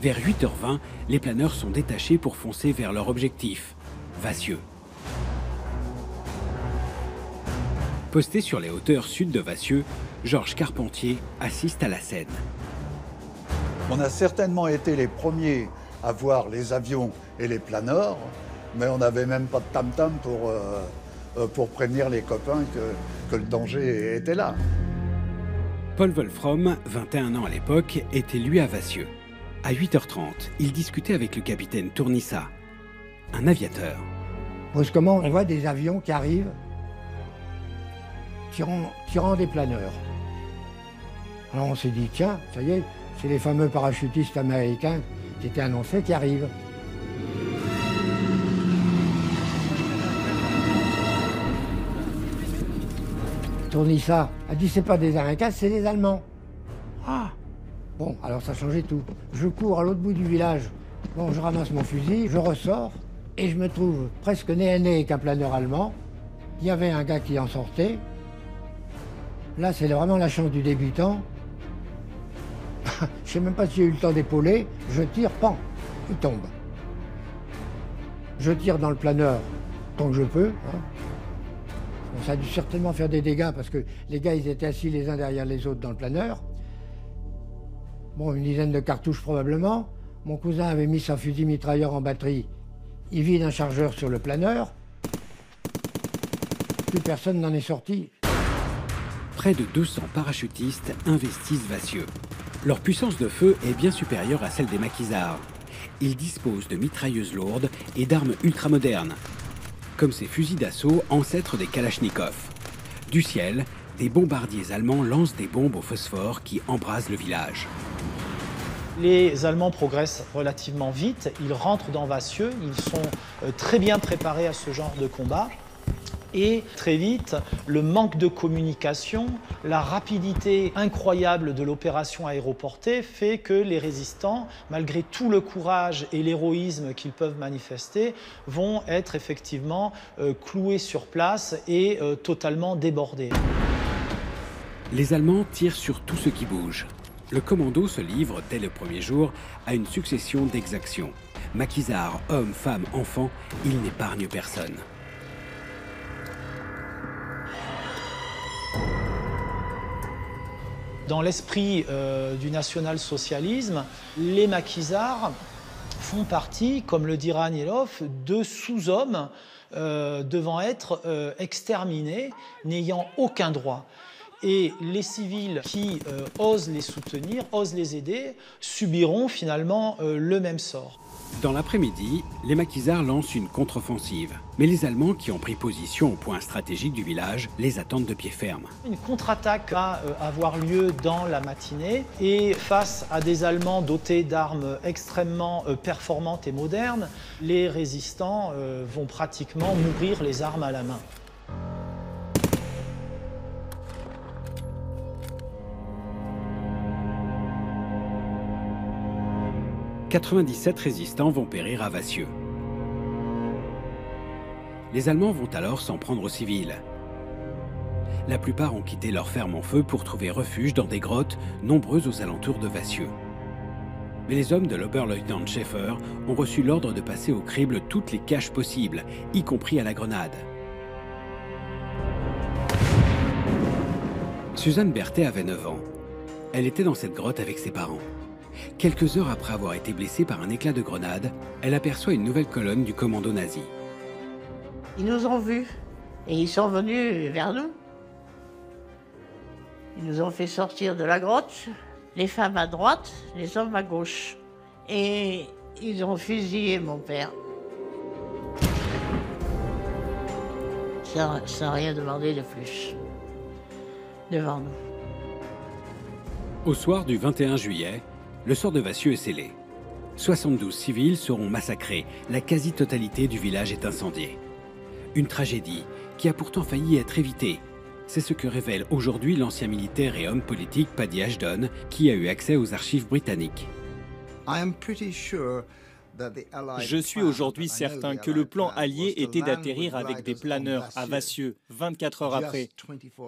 A: Vers 8h20, les planeurs sont détachés pour foncer vers leur objectif, Vassieux. Posté sur les hauteurs sud de Vassieux, Georges Carpentier assiste à la scène.
I: On a certainement été les premiers à voir les avions et les planeurs, mais on n'avait même pas de tam-tam pour prévenir les copains que le danger était là.
A: Paul Wolfram, 21 ans à l'époque, était lui à Vassieux. À 8h30, il discutait avec le capitaine Tournissa, un aviateur.
C: Brusquement, on voit des avions qui arrivent, tirant des planeurs. Alors on s'est dit, tiens, ça y est, c'est les fameux parachutistes américains qui étaient annoncés qui arrivent. Tournissa a dit, c'est pas des Américains, c'est des Allemands. Ah! Bon, alors ça changeait tout. Je cours à l'autre bout du village. Bon, je ramasse mon fusil, je ressors, et je me trouve presque nez à nez avec un planeur allemand. Il y avait un gars qui en sortait. Là, c'est vraiment la chance du débutant. Je sais même pas si j'ai eu le temps d'épauler. Je tire, pan, il tombe. Je tire dans le planeur tant que je peux. Hein. Bon, ça a dû certainement faire des dégâts parce que les gars, ils étaient assis les uns derrière les autres dans le planeur. Bon, une dizaine de cartouches probablement. Mon cousin avait mis son fusil mitrailleur en batterie. Il vide un chargeur sur le planeur. Plus personne n'en est sorti.
A: Près de 200 parachutistes investissent Vassieux. Leur puissance de feu est bien supérieure à celle des maquisards. Ils disposent de mitrailleuses lourdes et d'armes ultramodernes, comme ces fusils d'assaut ancêtres des Kalachnikov. Du ciel, des bombardiers allemands lancent des bombes au phosphore qui embrasent le village.
F: Les Allemands progressent relativement vite, ils rentrent dans Vassieux, ils sont très bien préparés à ce genre de combat. Et très vite, le manque de communication, la rapidité incroyable de l'opération aéroportée fait que les résistants, malgré tout le courage et l'héroïsme qu'ils peuvent manifester, vont être effectivement cloués sur place et totalement débordés.
A: Les Allemands tirent sur tout ce qui bouge. Le commando se livre, dès le premier jour, à une succession d'exactions. Maquisards, hommes, femmes, enfants, il n'épargne personne.
F: Dans l'esprit du national-socialisme, les maquisards font partie, comme le dira Anielov, de sous-hommes devant être exterminés, n'ayant aucun droit. Et les civils qui osent les soutenir, osent les aider, subiront finalement le même sort.
A: Dans l'après-midi, les maquisards lancent une contre-offensive. Mais les Allemands, qui ont pris position au point stratégique du village, les attendent de pied ferme.
F: Une contre-attaque va avoir lieu dans la matinée. Et face à des Allemands dotés d'armes extrêmement performantes et modernes, les résistants vont pratiquement mourir les armes à la main. «
A: 97 résistants vont périr à Vassieux. Les Allemands vont alors s'en prendre aux civils. La plupart ont quitté leur ferme en feu pour trouver refuge dans des grottes nombreuses aux alentours de Vassieux. Mais les hommes de l'Oberleutnant Schäfer ont reçu l'ordre de passer au crible toutes les caches possibles, y compris à la grenade. Suzanne Berthet avait 9 ans. Elle était dans cette grotte avec ses parents. Quelques heures après avoir été blessée par un éclat de grenade, elle aperçoit une nouvelle colonne du commando nazi.
N: Ils nous ont vus et ils sont venus vers nous. Ils nous ont fait sortir de la grotte, les femmes à droite, les hommes à gauche. Et ils ont fusillé mon père. Sans rien demander de plus. Devant nous.
A: Au soir du 21 juillet, le sort de Vassieux est scellé. 72 civils seront massacrés, la quasi-totalité du village est incendiée. Une tragédie qui a pourtant failli être évitée. C'est ce que révèle aujourd'hui l'ancien militaire et homme politique Paddy Ashton, qui a eu accès aux archives britanniques.
K: Je suis aujourd'hui certain que le plan allié était d'atterrir avec des planeurs à Vassieux 24 heures après.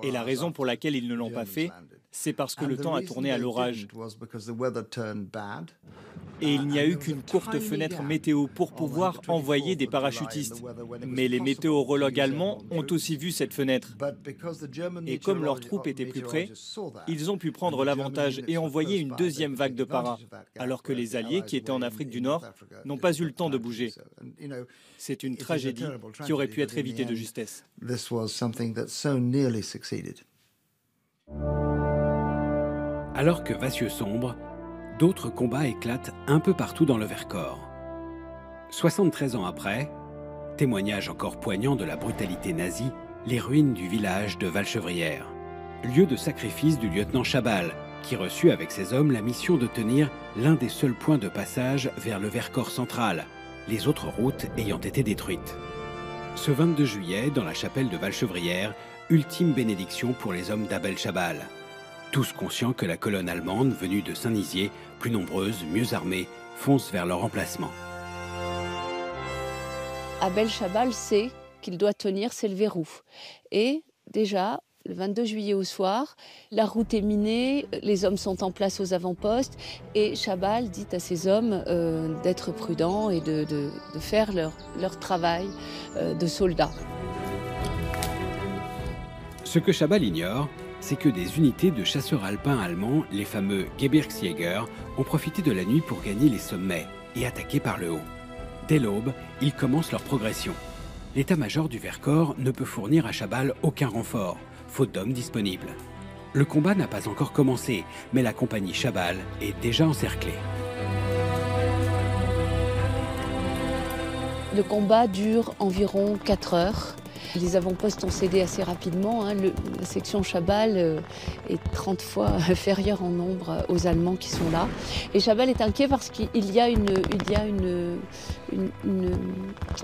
K: Et la raison pour laquelle ils ne l'ont pas fait, c'est parce que le temps a tourné à l'orage. Et il n'y a eu qu'une courte fenêtre météo pour pouvoir envoyer des parachutistes. Mais les météorologues allemands ont aussi vu cette fenêtre. Et comme leurs troupes étaient plus près, ils ont pu prendre l'avantage et envoyer une deuxième vague de paras, alors que les Alliés, qui étaient en Afrique du Nord, n'ont pas eu le temps de bouger. C'est une tragédie qui aurait pu être évitée de justesse.
A: Alors que Vassieux sombre, d'autres combats éclatent un peu partout dans le Vercors. 73 ans après, témoignage encore poignant de la brutalité nazie, les ruines du village de Valchevrières, lieu de sacrifice du lieutenant Chabal, qui reçut avec ses hommes la mission de tenir l'un des seuls points de passage vers le Vercors central, les autres routes ayant été détruites. Ce 22 juillet, dans la chapelle de Valchevrières, ultime bénédiction pour les hommes d'Abel Chabal. Tous conscients que la colonne allemande venue de Saint-Nizier, plus nombreuse, mieux armée, fonce vers leur emplacement.
O: Abel Chabal sait qu'il doit tenir, c'est le verrou. Et déjà, le 22 juillet au soir, la route est minée, les hommes sont en place aux avant-postes et Chabal dit à ses hommes d'être prudents et de faire leur travail de soldats.
A: Ce que Chabal ignore, c'est que des unités de chasseurs alpins allemands, les fameux Gebirgsjäger, ont profité de la nuit pour gagner les sommets et attaquer par le haut. Dès l'aube, ils commencent leur progression. L'état-major du Vercors ne peut fournir à Chabal aucun renfort, faute d'hommes disponibles. Le combat n'a pas encore commencé, mais la compagnie Chabal est déjà encerclée.
O: Le combat dure environ 4 heures. Les avant-postes ont cédé assez rapidement. La section Chabal est 30 fois inférieure en nombre aux Allemands qui sont là. Et Chabal est inquiet parce qu'il y a une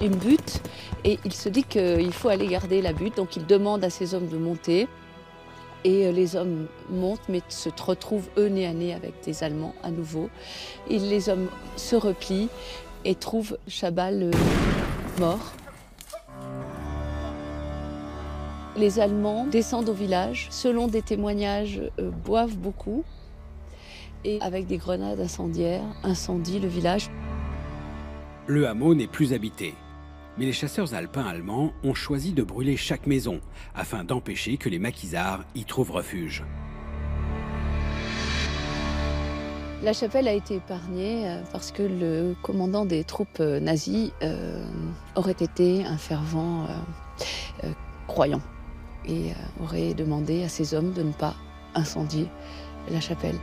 O: butte et il se dit qu'il faut aller garder la butte. Donc il demande à ses hommes de monter. Et les hommes montent mais se retrouvent eux nez à nez avec des Allemands à nouveau. Et les hommes se replient et trouvent Chabal mort. Les Allemands descendent au village, selon des témoignages, boivent beaucoup et avec des grenades incendiaires, incendient le village.
A: Le hameau n'est plus habité, mais les chasseurs alpins allemands ont choisi de brûler chaque maison afin d'empêcher que les maquisards y trouvent refuge.
O: La chapelle a été épargnée parce que le commandant des troupes nazies aurait été un fervent croyant. et aurait demandé à ses hommes de ne pas incendier la chapelle.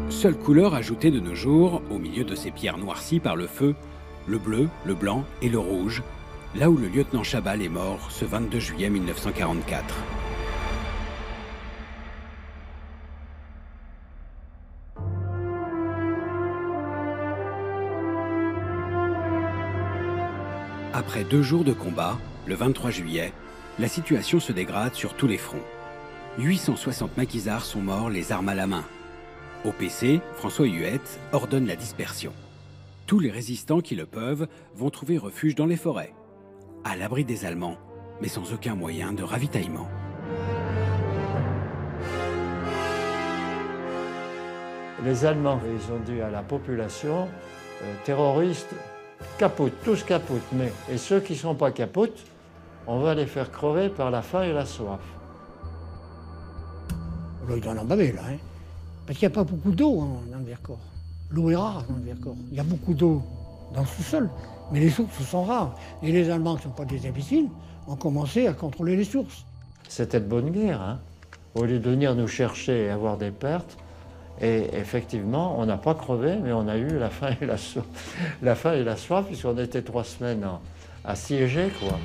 A: Seule couleur ajoutée de nos jours, au milieu de ces pierres noircies par le feu, le bleu, le blanc et le rouge, là où le lieutenant Chabal est mort ce 22 juillet 1944. Après 2 jours de combat, le 23 juillet, la situation se dégrade sur tous les fronts. 860 maquisards sont morts les armes à la main. Au PC, François Huette ordonne la dispersion. Tous les résistants qui le peuvent vont trouver refuge dans les forêts, à l'abri des Allemands, mais sans aucun moyen de ravitaillement.
B: Les Allemands, ils ont dit à la population, terroristes, capotent, tous capotent, mais et ceux qui ne sont pas capotes, on va les faire crever par la faim et la soif.
C: Là, il doit en baver, là, hein. Parce qu'il n'y a pas beaucoup d'eau dans le Vercors. L'eau est rare dans le Vercors. Il y a beaucoup d'eau dans le sous-sol, mais les sources sont rares. Et les Allemands, qui ne sont pas des imbéciles, ont commencé à contrôler les sources.
B: C'était de bonne guerre, hein. Au lieu de venir nous chercher et avoir des pertes, et effectivement, on n'a pas crevé, mais on a eu la faim et la soif. La faim et la soif, puisqu'on était 3 semaines assiégés, quoi.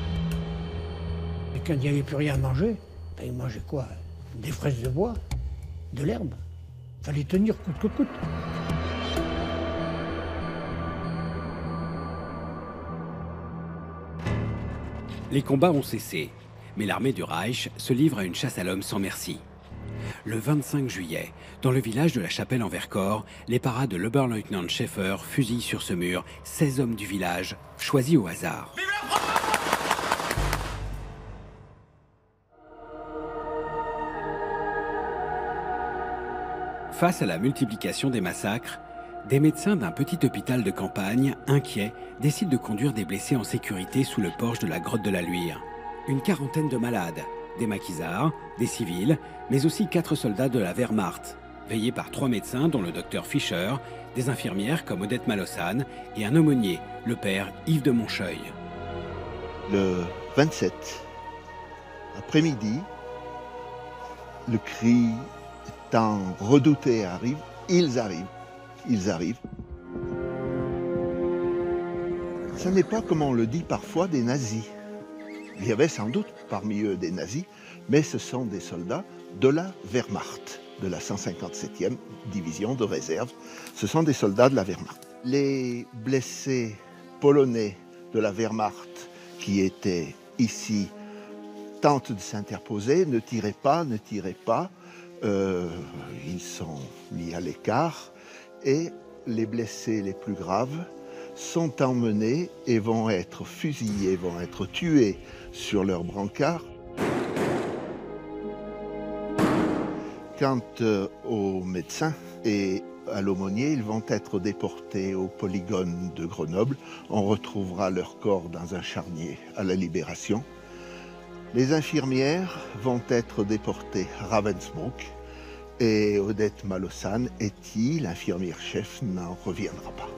C: Et quand il n'y avait plus rien à manger, ben, ils mangeaient quoi? Des fraises de bois, de l'herbe. Il fallait tenir coûte que coûte.
A: Les combats ont cessé, mais l'armée du Reich se livre à une chasse à l'homme sans merci. Le 25 juillet, dans le village de la Chapelle en Vercors, les paras de l'Oberleutnant Schäfer fusillent sur ce mur 16 hommes du village, choisis au hasard. Face à la multiplication des massacres, des médecins d'un petit hôpital de campagne, inquiets, décident de conduire des blessés en sécurité sous le porche de la grotte de la Luire. Une quarantaine de malades, des maquisards, des civils, mais aussi 4 soldats de la Wehrmacht, veillés par 3 médecins dont le docteur Fischer, des infirmières comme Odette Malossan et un aumônier, le père Yves de Moncheuil.
P: Le 27, après-midi, le cri tant redouté arrive, ils arrivent. Ce n'est pas, comme on le dit parfois, des nazis. Il y avait sans doute parmi eux des nazis, mais ce sont des soldats de la Wehrmacht, de la 157e division de réserve. Ce sont des soldats de la Wehrmacht. Les blessés polonais de la Wehrmacht qui étaient ici tentent de s'interposer, ne tirez pas. Ils sont mis à l'écart et les blessés les plus graves sont emmenés et vont être fusillés, vont être tués sur leur brancard. Quant aux médecins et à l'aumônier, ils vont être déportés au polygone de Grenoble. On retrouvera leur corps dans un charnier à la Libération. Les infirmières vont être déportées à Ravensbrück et Odette Malossan, Etty, l'infirmière-chef, n'en reviendra pas.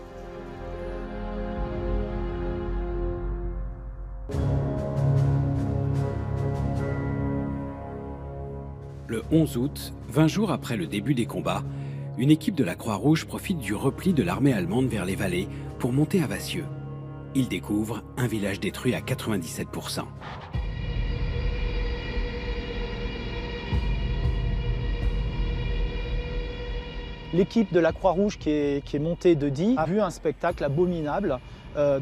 A: Le 11 août, 20 jours après le début des combats, une équipe de la Croix-Rouge profite du repli de l'armée allemande vers les vallées pour monter à Vassieux. Ils découvrent un village détruit à 97%.
F: L'équipe de la Croix-Rouge qui est montée de Die a vu un spectacle abominable.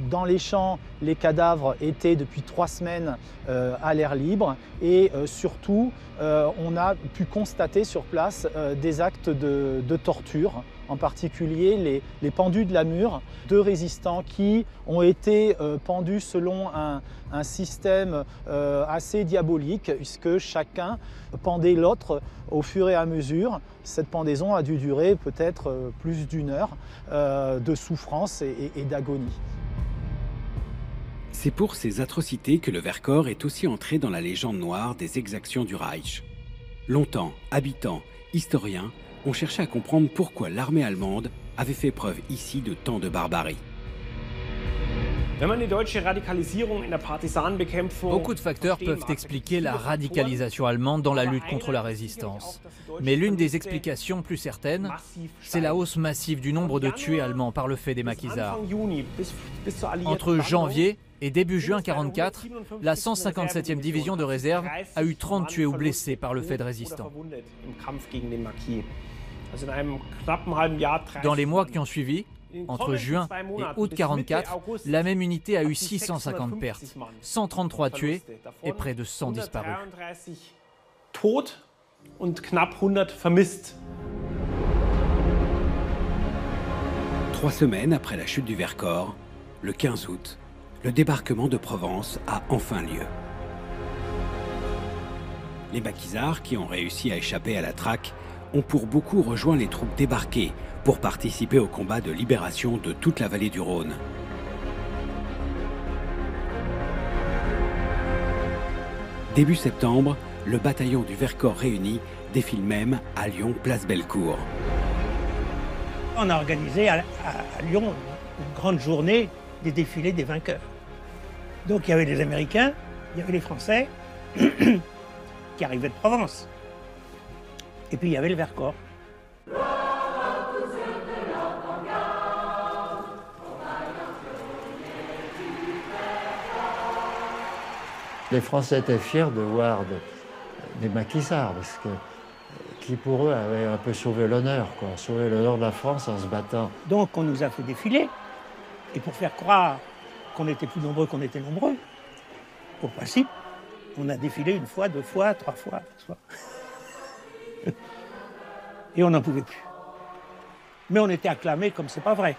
F: Dans les champs, les cadavres étaient depuis 3 semaines à l'air libre et surtout, on a pu constater sur place des actes de torture, en particulier les pendus de la mur, 2 résistants qui ont été pendus selon un système assez diabolique, puisque chacun pendait l'autre au fur et à mesure. Cette pendaison a dû durer peut-être plus d'1 heure de souffrance et d'agonie.
A: C'est pour ces atrocités que le Vercors est aussi entré dans la légende noire des exactions du Reich. Longtemps, habitants, historiens ont cherché à comprendre pourquoi l'armée allemande avait fait preuve ici de tant de barbarie.
E: Beaucoup de facteurs peuvent expliquer la radicalisation allemande dans la lutte contre la résistance. Mais l'une des explications plus certaines, c'est la hausse massive du nombre de tués allemands par le fait des maquisards. Entre janvier et début juin 1944, la 157e division de réserve a eu 30 tués ou blessés par le fait de résistants. Dans les mois qui ont suivi, entre juin et août 1944, la même unité a eu 650 pertes, 133 tués et près de 100 disparus.
A: 3 semaines après la chute du Vercors, le 15 août, le débarquement de Provence a enfin lieu. Les maquisards, qui ont réussi à échapper à la traque, ont pour beaucoup rejoint les troupes débarquées pour participer au combat de libération de toute la vallée du Rhône. Début septembre, le bataillon du Vercors réuni défile même à Lyon, place Bellecour.
M: On a organisé à Lyon une grande journée des défilés des vainqueurs. Donc il y avait les Américains, il y avait les Français qui arrivaient de Provence. Et puis il y avait le Vercors.
B: Les Français étaient fiers de voir des maquisards, parce que qui pour eux avaient un peu sauvé l'honneur, sauvé l'honneur de la France en se battant.
M: Donc on nous a fait défiler, et pour faire croire qu'on était plus nombreux qu'on était nombreux, au principe, on a défilé 1 fois, 2 fois, 3 fois, 4 fois. Et on n'en pouvait plus. Mais on était acclamés comme c'est pas vrai.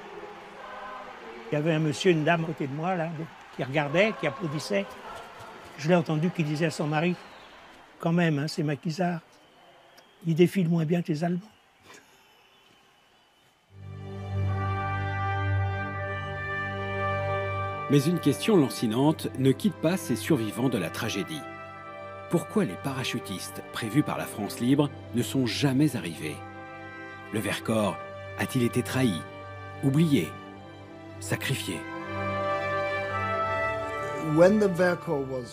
M: Il y avait un monsieur, une dame à côté de moi, là, qui regardait, qui applaudissait. Je l'ai entendu qui disait à son mari, quand même, hein, ces maquisards, ils défilent moins bien que les Allemands.
A: Mais une question lancinante ne quitte pas ces survivants de la tragédie. Pourquoi les parachutistes prévus par la France libre ne sont jamais arrivés? Le Vercors a-t-il été trahi, oublié, sacrifié?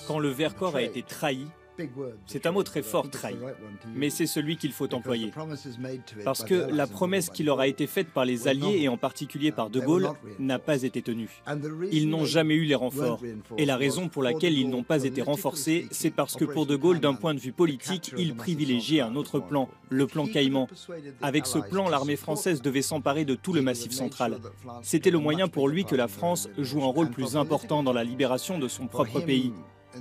K: Quand le Vercors a été trahi, c'est un mot très fort, trahi, mais c'est celui qu'il faut employer. Parce que la promesse qui leur a été faite par les Alliés, et en particulier par De Gaulle, n'a pas été tenue. Ils n'ont jamais eu les renforts. Et la raison pour laquelle ils n'ont pas été renforcés, c'est parce que pour De Gaulle, d'un point de vue politique, il privilégiait un autre plan, le plan Caïman. Avec ce plan, l'armée française devait s'emparer de tout le Massif central. C'était le moyen pour lui que la France joue un rôle plus important dans la libération de son propre pays.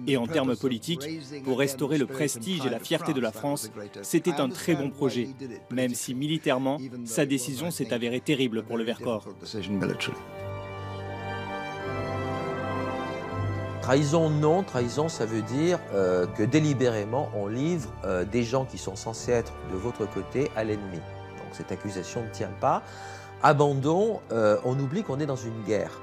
K: Et en termes politiques, pour restaurer le prestige et la fierté de la France, c'était un très bon projet, même si militairement, sa décision s'est avérée terrible pour le Vercors.
D: Trahison, non. Trahison, ça veut dire que délibérément, on livre des gens qui sont censés être de votre côté à l'ennemi. Donc cette accusation ne tient pas. Abandon, on oublie qu'on est dans une guerre.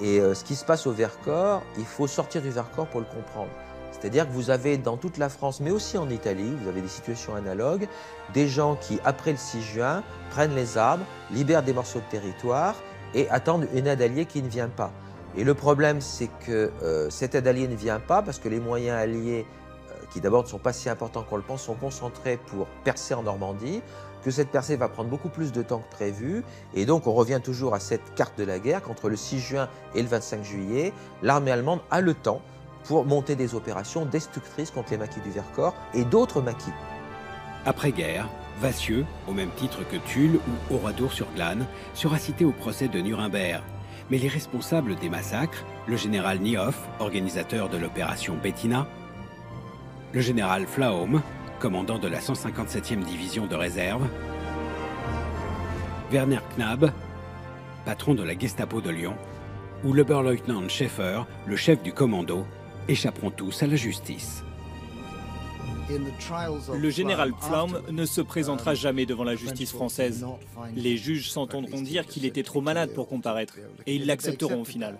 D: Et ce qui se passe au Vercors, il faut sortir du Vercors pour le comprendre. C'est-à-dire que vous avez dans toute la France, mais aussi en Italie, vous avez des situations analogues, des gens qui, après le 6 juin, prennent les armes, libèrent des morceaux de territoire et attendent une aide alliée qui ne vient pas. Et le problème, c'est que cette aide alliée ne vient pas parce que les moyens alliés, qui d'abord ne sont pas si importants qu'on le pense, sont concentrés pour percer en Normandie, que cette percée va prendre beaucoup plus de temps que prévu. Et donc, on revient toujours à cette carte de la guerre qu'entre le 6 juin et le 25 juillet, l'armée allemande a le temps pour monter des opérations destructrices contre les maquis du Vercors et d'autres maquis.
A: Après-guerre, Vassieux, au même titre que Tulle ou Oradour-sur-Glane, sera cité au procès de Nuremberg. Mais les responsables des massacres, le général Niehoff, organisateur de l'opération Bettina, le général Pflaum, commandant de la 157e division de réserve, Werner Knabe, patron de la Gestapo de Lyon, ou l'Oberleutnant Schäfer, le chef du commando, échapperont tous à la justice.
K: Le général Pflaum ne se présentera jamais devant la justice française. Les juges s'entendront dire qu'il était trop malade pour comparaître, et ils l'accepteront au final.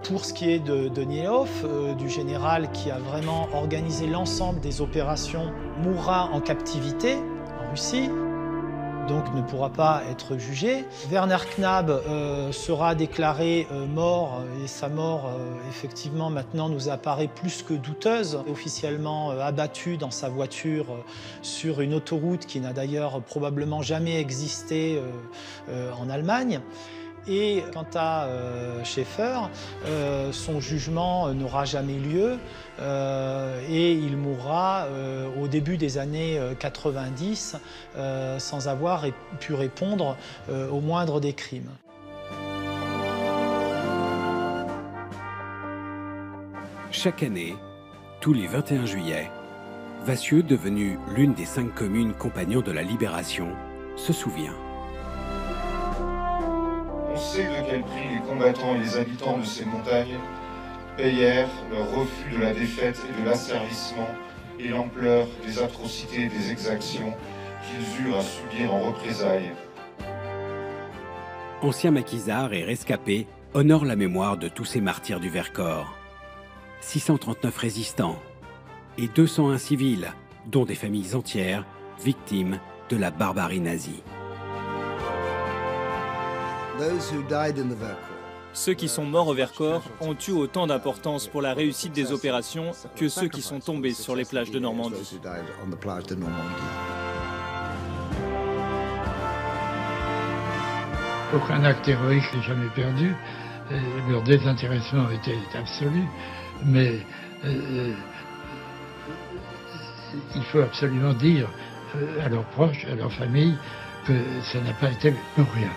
F: Pour ce qui est de Niehoff, du général qui a vraiment organisé l'ensemble des opérations Mourra en captivité en Russie, donc ne pourra pas être jugé. Werner Knabe sera déclaré mort et sa mort effectivement maintenant nous apparaît plus que douteuse. Officiellement abattu dans sa voiture sur une autoroute qui n'a d'ailleurs probablement jamais existé en Allemagne. Et quant à Schaeffer, son jugement n'aura jamais lieu et il mourra au début des années 90 sans avoir pu répondre au moindre des crimes.
A: Chaque année, tous les 21 juillet, Vassieux, devenu l'une des 5 communes compagnons de la Libération, se souvient.
Q: On sait de quel prix les combattants et les habitants de ces montagnes payèrent leur refus de la défaite et de l'asservissement et l'ampleur des atrocités et des exactions qu'ils eurent à subir en représailles.
A: Anciens maquisards et rescapés honorent la mémoire de tous ces martyrs du Vercors. 639 résistants et 201 civils, dont des familles entières, victimes de la barbarie nazie.
K: Ceux qui sont morts au Vercors ont eu autant d'importance pour la réussite des opérations que ceux qui sont tombés sur les plages de Normandie.
H: Aucun acte héroïque n'est jamais perdu. Leur désintéressement était absolu, mais il faut absolument dire à leurs proches, à leurs familles, que ça n'a pas été pour rien.